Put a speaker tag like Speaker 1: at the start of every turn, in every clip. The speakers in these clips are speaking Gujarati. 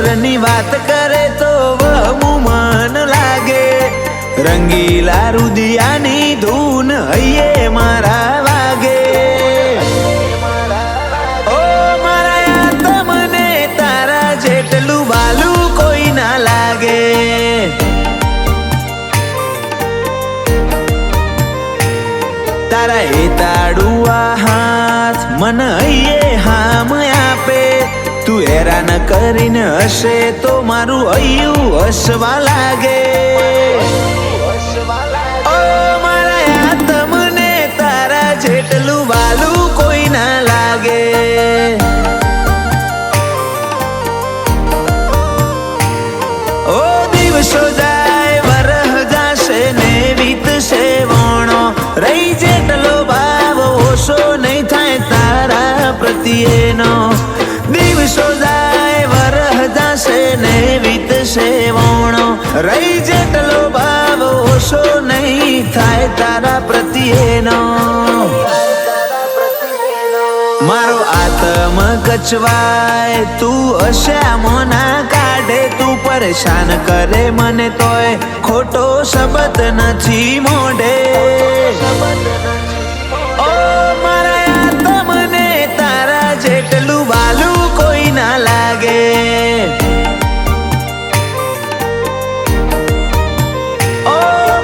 Speaker 1: વગરની વાત કરે તો વહમું મન લાગે. રંગીલા રુદિયાની ધૂન હૈયે મારા વાગે. ઓ મારા તમને તારા જેટલું વાલું કોઈ ના લાગે. તારા એ તાડુઆ હાથ મન હૈયે હામ આપે. તું હેરાન કરીને હશે તો મારું હૈયું હસવા લાગે. ઓ મારા તમને તારા જેટલું વાલું કોઈ ના લાગે. ઓ દિવસો જાય વરહ જાશે ને વીતશે વણો. રહી જેટલો ભાવ ઓછો નહીં થાય તારા પ્રત્યેનો. દિવસો જાય વરહ જાશે ને વીતશે વણો. રહી જેટલો ભાવ ઓછો નહીં થાય તારા પ્રત્યેનો. મારો આત્મ કચવાય તું હશ્યામો ના કાઢે. તું પરેશાન કરે મને તોય ખોટો શબ્દ નથી મોઢે. ઓ મારા તમને તારા જેટલું વાલું કોઈ ના લાગે. ઓ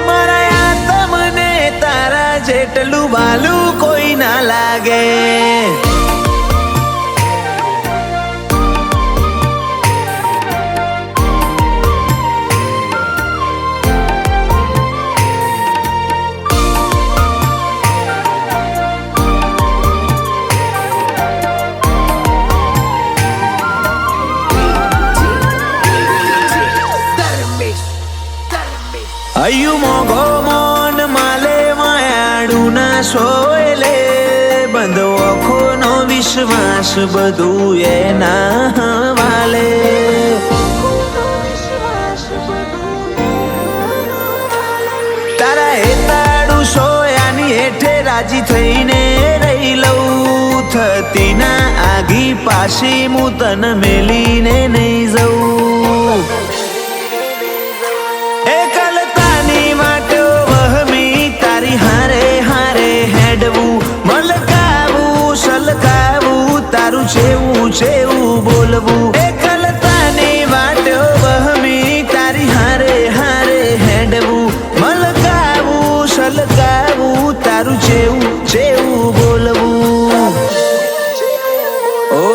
Speaker 1: મારા તમને તારા જેટલું વાલું કોઈ ના લાગે. હૈયું મોઘો મોન માલે માયાડું ના સોયલે. બંધ ઓખોનો વિશ્વાસ બધું એના હવાલે. તારા હેતાડું સોયાની હેઠે રાજી થઈને રહી લઉં. થતી ના આગી પાછી હું તન મેલીને નહીં જઉં. હારે હારે હેડવું મલકાવું સલકાવું તારું છેવું છેવું બોલવું. એકલતાની વાટો વહમી તારી હારે હારે હેડવું મલકાવું સલકાવું તારું છેવું છેવું બોલવું. ઓ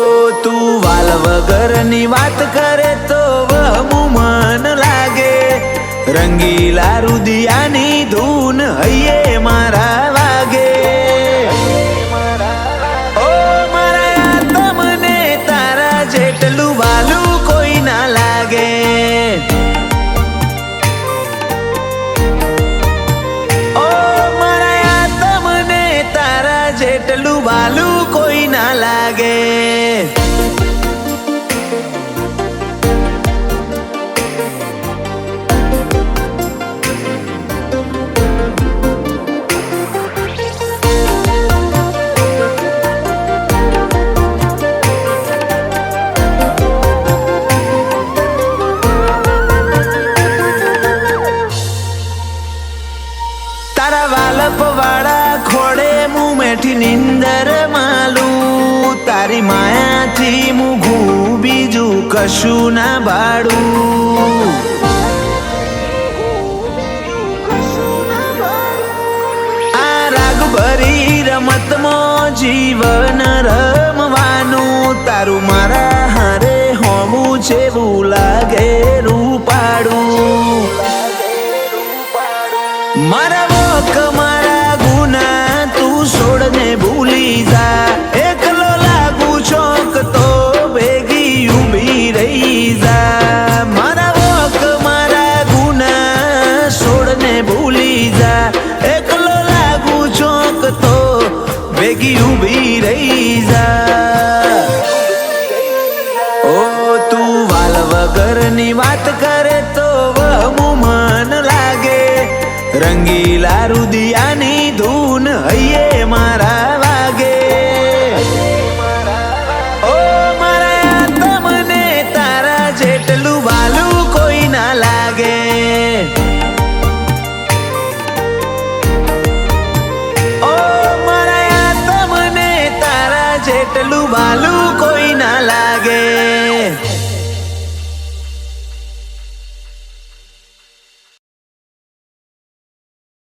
Speaker 1: તું વાલ વગરની વાત કરે તો વહમું મન લાગે. રંગીલા રુદિયાની ધૂન હૈયે મારા વાગે. ઓ મારા તમને તારા જેટલું વાલું કોઈ ના લાગે. ઓ મારા તમને તારા જેટલું વાલું કોઈ ના લાગે. તારા વાલપ વાળા ખોડે મું મેઠી નિંદર માલું. તારી માયાથી મું બીજું કશું ના ભાડું. આ રાગ ભરી રમતમાં જીવન રમવાનું. તારું મારા હારે હોમું છેવું લાગે રૂપાડું. મારા વોક મારા ગુના તું છોડને ભૂલી જા. એકલો લાગુ ચોક તો ભેગી ઊભી રહી જા. મારા વોક મારા ગુના છોડને ભૂલી જા. એકલો લાગુ ચોક તો ભેગી ઊભી રહી જા. ઓ તું વાલ વગરની વાત કરે તો વહમું મન લાગે. રંગીલા રુદિયાની ધૂન હૈયે મારા વાગે. ઓ મારા તમને તારા જેટલું એટલું વાલું કોઈ ના લાગે.